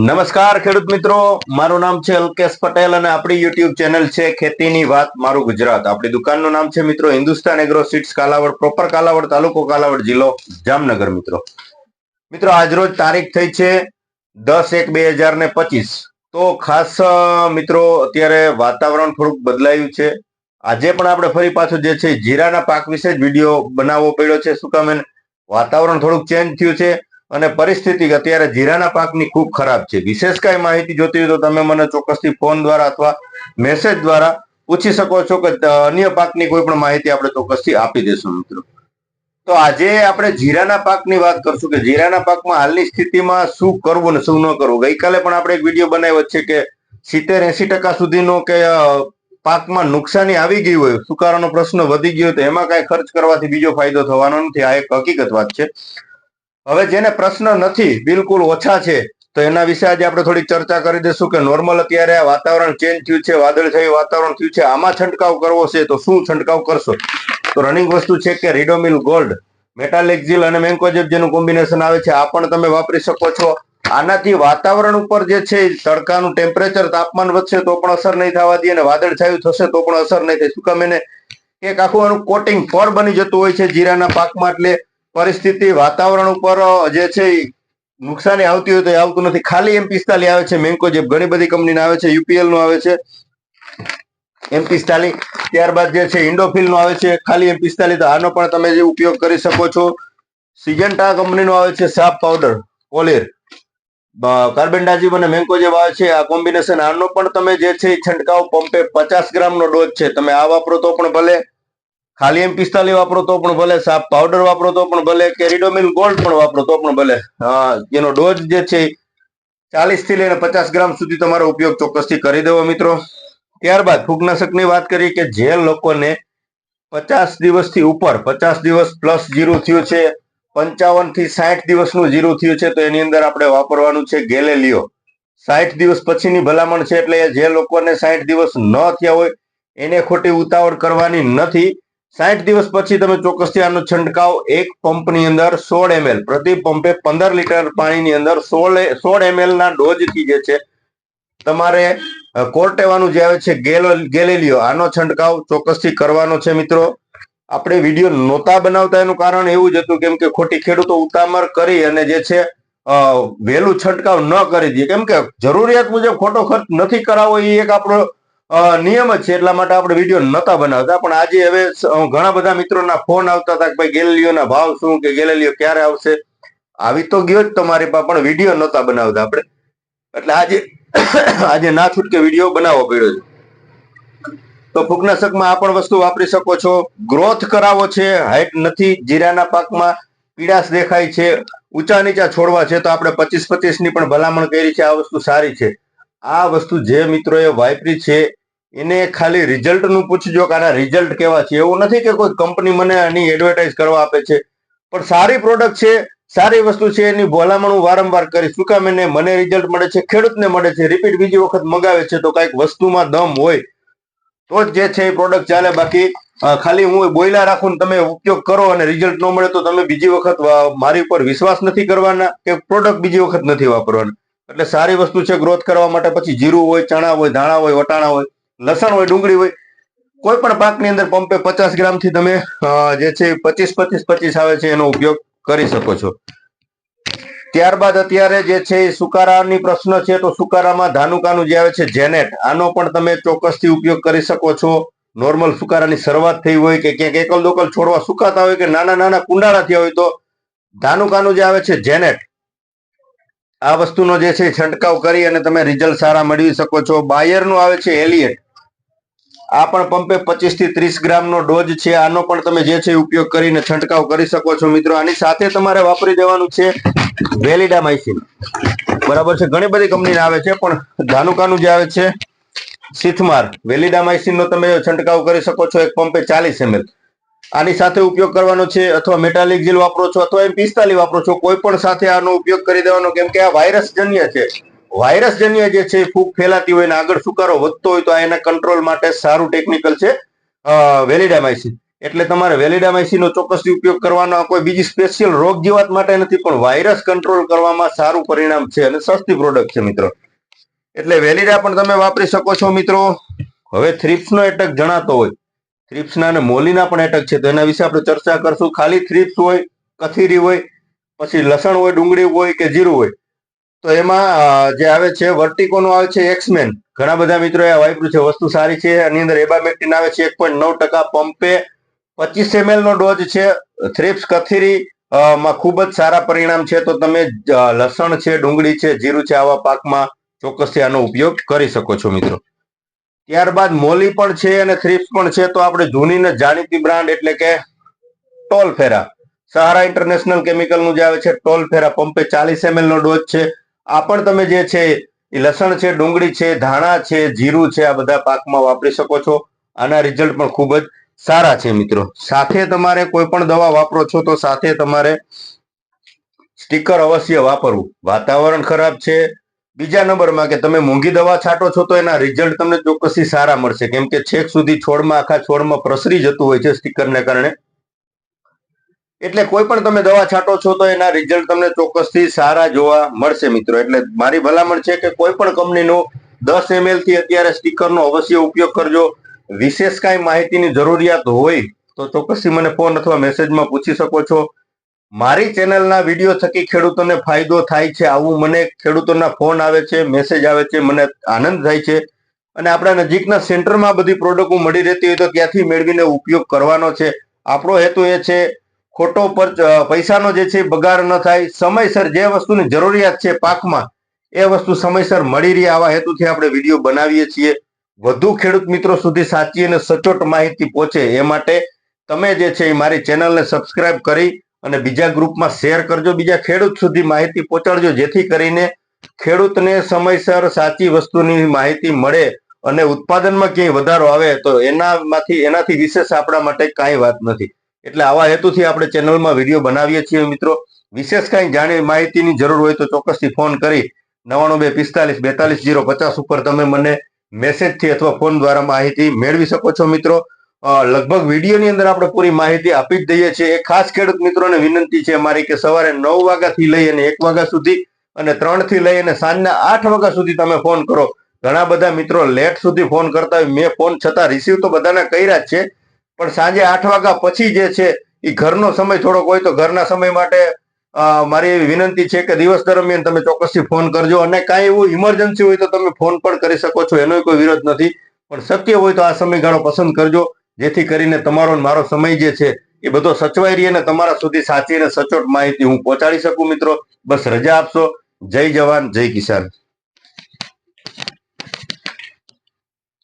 નમસ્કાર ખેડૂત મિત્રો, મારું નામ છે અલ્કેશ પટેલ અને આપણી યુટ્યુબ ચેનલ છે ખેતીની વાત મારું ગુજરાત. આપણી દુકાનનું નામ છે મિત્રો Hindustan agro seeds Kalavad, proper Kalavad, તાલુકો કાલાવડ, જિલ્લો જામનગર. મિત્રો આજરોજ તારીખ થઈ છે 10/1/2025. તો ખાસ મિત્રો અત્યારે વાતાવરણ થોડુંક બદલાયું છે. આજે પણ આપણે ફરી પાછું જે છે જીરાના પાક વિશે જ વિડીયો બનાવવો પડ્યો છે. શું કામ? વાતાવરણ થોડુંક ચેન્જ થયું છે અને પરિસ્થિતિ અત્યારે જીરાના પાકની ખૂબ ખરાબ છે. વિશેષ કઈ માહિતી જોતી હોય તો તમે મને ચોક્કસથી ફોન દ્વારા અથવા મેસેજ દ્વારા પૂછી શકો છો કે અન્ય પાકની કોઈ પણ માહિતી આપણે ચોક્કસથી આપી દેશું મિત્રો. તો આજે આપણે જીરાના પાકની વાત કરશું કે જીરાના પાકમાં હાલની સ્થિતિમાં શું કરવું ને શું ન કરવું. ગઈકાલે પણ આપણે એક વિડીયો બનાવ્યો છે કે 70-80% સુધીનો કે પાકમાં નુકસાની આવી ગઈ હોય, સુકારાનો પ્રશ્ન વધી ગયો તો એમાં કઈ ખર્ચ કરવાથી બીજો ફાયદો થવાનો નથી. આ એક હકીકત વાત છે. હવે જેને પ્રશ્ન નથી, બિલકુલ ઓછા છે, તો એના વિશે આજે આપણે થોડી ચર્ચા કરી દઈશું કે નોર્મલ અત્યારે વાતાવરણ ચેન્જ થયું છે, વાદળછાયું વાતાવરણ થયું છે, આમાં છંટકાવ કરવો છે તો શું છંટકાવ કરશો. તો રનિંગ વસ્તુ છે કે રીડોમિલ ગોલ્ડ, મેટાલેક્ઝિલ અને મેન્કોજેબ જેનું કોમ્બિનેશન આવે છે, આ પણ તમે વાપરી શકો છો. આનાથી વાતાવરણ ઉપર જે છે તડકાનું ટેમ્પરેચર, તાપમાન વધશે તો પણ અસર નહીં થવા દે અને વાદળછાયું થશે તો પણ અસર નહીં થાય. શું કામ? એને એક આખું આનું કોટિંગ ફળ બની જતું હોય છે જીરાના પાકમાં. એટલે પરિસ્થિતિ વાતાવરણ ઉપર જે છે નુકસાની આવતી હોય તો આવતું નથી. ખાલી M45 આવે છે, મેન્કોજેબ ઘણી બધી કંપનીના આવે છે, UPL નું આવે છે M45. ત્યારબાદ જે છે ઇન્ડોફિલ નો આવે છે ખાલી M45. તો આનો પણ તમે જે ઉપયોગ કરી શકો છો. સિજન્ટા કંપનીનો આવે છે સાપ પાવડર, પોલીર, કાર્બેન્ડાઝિમ અને મેન્કોજેબ આવે છે આ કોમ્બિનેશન. આનો પણ તમે જે છે છંટકાવ પંપે 50 ગ્રામનો ડોઝ છે, તમે આ વાપરો તો પણ ભલે, ખાલી M45 વાપરો તો પણ ભલે, સાપ પાવડર વાપરો તો પણ ભલે, કે રીડોમિલ ગોલ્ડ પણ વાપરો તો પણ ભલે. એનો ડોઝ જે છે 40 થી લઈને 50 ગ્રામ સુધી તમારો ઉપયોગ ચોક્કસથી કરી દેવો મિત્રો. ત્યારબાદ ફૂગનાશકની વાત કરીએ કે જે લોકોને 50 દિવસથી ઉપર, 50 દિવસ પ્લસ જીરું થયું છે, 55 થી 60 દિવસનું જીરું થયું છે, તો એની અંદર આપણે વાપરવાનું છે ગેલેલિયો. 60 દિવસ પછીની ભલામણ છે, એટલે જે લોકોને 60 દિવસ ન થયા હોય એને ખોટી ઉતાવળ કરવાની નથી. 60 દિવસ પછી તમે ચોક્કસથી આનો છંટકાવ એક પંપની અંદર 16 ml, પ્રતિ પંપે 15 લીટર પાણીની અંદર 16 ml ના ડોઝથી જે છે તમારે કોર્ટેવાનું જે આવે છે ગેલેલિયો, આનો છંટકાવ ચોક્કસથી કરવાનો છે મિત્રો. આપણે વિડીયો નહોતા બનાવતા એનું કારણ એવું જ હતું કેમ કે ખોટી ખેડૂતો ઉતામળ કરી અને જે છે વહેલું છંટકાવ ન કરી દે, કેમ કે જરૂરિયાત મુજબ ખોટો ખર્ચ નથી કરાવવો એ એક આપણો નિયમ જ છે. એટલા માટે આપણે વિડીયો નહોતા બનાવતા. પણ આજે હવે ઘણા બધા મિત્રોના ફોન આવતા હતા કે ભાઈ ગેલેલિયોના ભાવ શું, કે ગેલેલિયો ક્યારે આવશે. આવી તો ગયો જ તમારી પાસે, પણ વિડીયો નહોતા બનાવતા આપણે, એટલે આજે ના છૂટકે વિડીયો બનાવવો પડ્યો છે. તો ફૂગનાશકમાં આ પણ વસ્તુ વાપરી શકો છો. ગ્રોથ કરાવો છે, હાઈટ નથી, જીરાના પાકમાં પીડાશ દેખાય છે, ઊંચા નીચા છોડવા છે, તો આપણે 25-25 ની પણ ભલામણ કરી છે. આ વસ્તુ સારી છે. આ વસ્તુ જે મિત્રોએ વાપરી છે એને ખાલી રિઝલ્ટ નું પૂછજો કે આના રિઝલ્ટ કેવા છે. એવું નથી કે કોઈ કંપની મને આની એડવર્ટાઇઝ કરવા આપે છે, પણ સારી પ્રોડક્ટ છે, સારી વસ્તુ છે, એની ભલામણ હું વારંવાર કરીશ. શું કામ? મને રિઝલ્ટ મળે છે, ખેડૂતને મળે છે, રિપીટ બીજી વખત મગાવે છે, તો કઈક વસ્તુમાં દમ હોય તો જ જે છે એ પ્રોડક્ટ ચાલે. બાકી ખાલી હું બોયલા રાખું તમે ઉપયોગ કરો અને રિઝલ્ટ ન મળે તો તમે બીજી વખત મારી ઉપર વિશ્વાસ નથી કરવાના કે પ્રોડક્ટ બીજી વખત નથી વાપરવાના. એટલે સારી વસ્તુ છે ગ્રોથ કરવા માટે. પછી જીરું હોય, ચણા હોય, ધાણા હોય, વટાણા હોય, લસણ હોય, ડુંગળી હોય, કોઈ પણ પાકની અંદર પંપે 50 ગ્રામથી તમે જે છે 25-25-25 આવે છે એનો ઉપયોગ કરી શકો છો. ત્યારબાદ અત્યારે જે છે સુકારાની પ્રશ્ન છે, તો સુકારામાં ધાનુકાનું જે આવે છે જેનેટ, આનો પણ તમે ચોક્કસથી ઉપયોગ કરી શકો છો. નોર્મલ સુકારાની શરૂઆત થઈ હોય કે ક્યાંક એકલ દોકલ છોડવા સુકાતા હોય કે નાના નાના કુંડાળા થયા હોય તો ધાનુકાનું જે આવે છે જેનેટ, આ વસ્તુનો જે છે છંટકાવ કરી અને તમે રિઝલ્ટ સારા મેળવી શકો છો. બાયરનું આવે છે એલિયટ, આ પણ પંપે 25 થી 30 ગ્રામનો ડોઝ છે. આનો પણ તમે જે છે ઉપયોગ કરીને છંટકાવ કરી શકો છો મિત્રો. આની સાથે તમારે વાપરી દેવાનું છે વેલિડામાઇસિન. બરાબર છે, ઘણી બધી કંપની આવે છે, પણ ધાનુકાનું જે આવે છે સિથમાર, વેલિડામાઇસિન નો તમે છંટકાવ કરી શકો છો એક પંપે 40 ml. આની સાથે ઉપયોગ કરવાનો છે, અથવા મેટાલિક્ઝિલ વાપરો છો અથવા M45 વાપરો છો, કોઈ પણ સાથે આનો ઉપયોગ કરી દેવાનો. કેમ કે આ વાયરસ જન્ય છે. વાયરસ જન્ય જે છે ફૂગ ફેલાતી હોય ને આગળ સુકારો વધતો હોય તો આ એના કંટ્રોલ માટે સારું ટેકનિકલ છે વેલિડામાઇસિન. એટલે તમારે વેલિડામાઇસિન નો ચોક્કસથી ઉપયોગ કરવાનો. આ કોઈ બીજી સ્પેશિયલ રોગ જીવાત માટે નથી, પણ વાયરસ કંટ્રોલ કરવામાં સારું પરિણામ છે અને સસ્તી પ્રોડક્ટ છે મિત્રો. એટલે વેલિડા પણ તમે વાપરી શકો છો મિત્રો. હવે થ્રિપ્સનો એટક જણાતો હોય, થ્રિપ્સના અને મોલીના પણ એટક છે, તો એના વિશે આપણે ચર્ચા કરશું. ખાલી થ્રિપ્સ હોય, કથીરી હોય, પછી લસણ હોય, ડુંગળી હોય કે જીરું હોય, તો એમાં જે આવે છે વર્ટિકોનો આવે છે એક્સમેન. ઘણા બધા મિત્રો એ વાપર્યું છે, વસ્તુ સારી છે. આની અંદર એબામેક્ટિન આવે છે 1.9%, પંપે 25 ml નો ડોઝ છે. થ્રિપ્સ કથીરી માં ખૂબ જ સારા પરિણામ છે. તો તમે લસણ છે, ડુંગળી છે, જીરું છે, આવા પાકમાં ચોક્કસથી આનો ઉપયોગ કરી શકો છો મિત્રો. ત્યારબાદ મોલી પણ છે અને થ્રિપ્સ પણ છે. તો આપણે જૂની ને જાણીતી બ્રાન્ડ એટલે કે ટોલફેરા, સહારા ઇન્ટરનેશનલ કેમિકલ નું જે આવે છે ટોલફેરા, પંપે 40 ml નો ડોઝ છે. આ પણ તમે જે છે એ લસણ છે, ડુંગળી છે, ધાણા છે, જીરું છે, આ બધા પાકમાં વાપરી શકો છો. આના રિઝલ્ટ પણ ખૂબ જ સારા છે મિત્રો. સાથે તમારે કોઈ પણ દવા વાપરો છો તો સાથે તમારે સ્ટીકર અવશ્ય વાપરવું. વાતાવરણ ખરાબ છે, બીજા નંબરમાં કે તમે મોંઘી દવા છાંટો છો તો એના રિઝલ્ટ તમને ચોક્કસથી સારા મળશે, કેમ કે છેક સુધી છોડમાં, આખા છોડમાં પ્રસરી જતું હોય છે સ્ટીકરને કારણે. એટલે કોઈ પણ તમે દવા છાંટો છો તો એના રિઝલ્ટ તમને ચોક્કસથી સારા જોવા મળશે મિત્રો. એટલે મારી ભલામણ છે કે કોઈ પણ કંપનીનું 10 ml થી અત્યારે સ્ટીકરનો અવશ્ય ઉપયોગ કરજો. વિશેષ કાંઈ માહિતીની જરૂરિયાત હોય તો ચોક્કસથી મને ફોન અથવા મેસેજમાં પૂછી શકો છો. મારી ચેનલના વિડીયો થકી ખેડૂતોને ફાયદો થાય છે, આવું મને ખેડૂતોના ફોન આવે છે, મેસેજ આવે છે, મને આનંદ થાય છે. અને આપણા નજીકના સેન્ટરમાં બધી પ્રોડક્ટો મળી રહેતી હોય તો ત્યાંથી મેળવીને ઉપયોગ કરવાનો છે. આપણો હેતુ એ છે ખોટો પૈસાનો જે છે બગાડ ન થાય, સમયસર જે વસ્તુની જરૂરિયાત છે પાકમાં એ વસ્તુ સમયસર મળી રહે, આવા હેતુથી આપણે વિડીયો બનાવીએ છીએ. વધુ ખેડૂત મિત્રો સુધી સાચી અને સચોટ માહિતી પહોંચે એ માટે તમે જે છે એ મારી ચેનલને સબસ્ક્રાઇબ કરી અને બીજા ગ્રુપમાં શેર કરજો, બીજા ખેડૂત સુધી માહિતી પહોંચાડજો, જેથી કરીને ખેડૂતને સમયસર સાચી વસ્તુની માહિતી મળે અને ઉત્પાદનમાં ક્યાંય વધારો આવે તો એનાથી વિશેષ આપણા માટે કાંઈ વાત નથી. એટલે આવા હેતુથી આપણે ચેનલમાં વિડીયો બનાવીએ છીએ મિત્રો. વિશેષ કાંઈ માહિતીની જરૂર હોય તો ચોક્કસથી ફોન કરી 9925454250 ઉપર તમે મને મેસેજથી અથવા ફોન દ્વારા માહિતી મેળવી શકો છો મિત્રો. લગભગ વિડીયોની અંદર આપણે પૂરી માહિતી આપી જ દઈએ છીએ. એ ખાસ ખેડૂત મિત્રોને વિનંતી છે મારી કે સવારે 9 વાગ્યાથી લઈ અને 1 વાગ્યા સુધી અને 3 થી લઈ અને સાંજના 8 વાગ્યા સુધી તમે ફોન કરો. ઘણા બધા મિત્રો લેટ સુધી ફોન કરતા હોય, મેં ફોન છતાં રિસીવ તો બધાના કર્યા જ છે, પણ સાંજે 8 વાગ્યા પછી જે છે એ ઘરનો સમય થોડોક હોય તો ઘરના સમય માટે મારી એવી વિનંતી છે કે દિવસ દરમિયાન તમે ચોક્કસથી ફોન કરજો. અને કાંઈ એવું ઇમરજન્સી હોય તો તમે ફોન પણ કરી શકો છો, એનો કોઈ વિરોધ નથી, પણ શક્ય હોય તો આ સમયગાળો પસંદ કરજો, જેથી કરીને તમારો મારો સમય જે છે એ બધો સચવાઈ રહે અને તમારા સુધી સાચી અને સચોટ માહિતી હું પહોંચાડી શકું મિત્રો. બસ રજા આપશો. જય જવાન, જય કિસાન.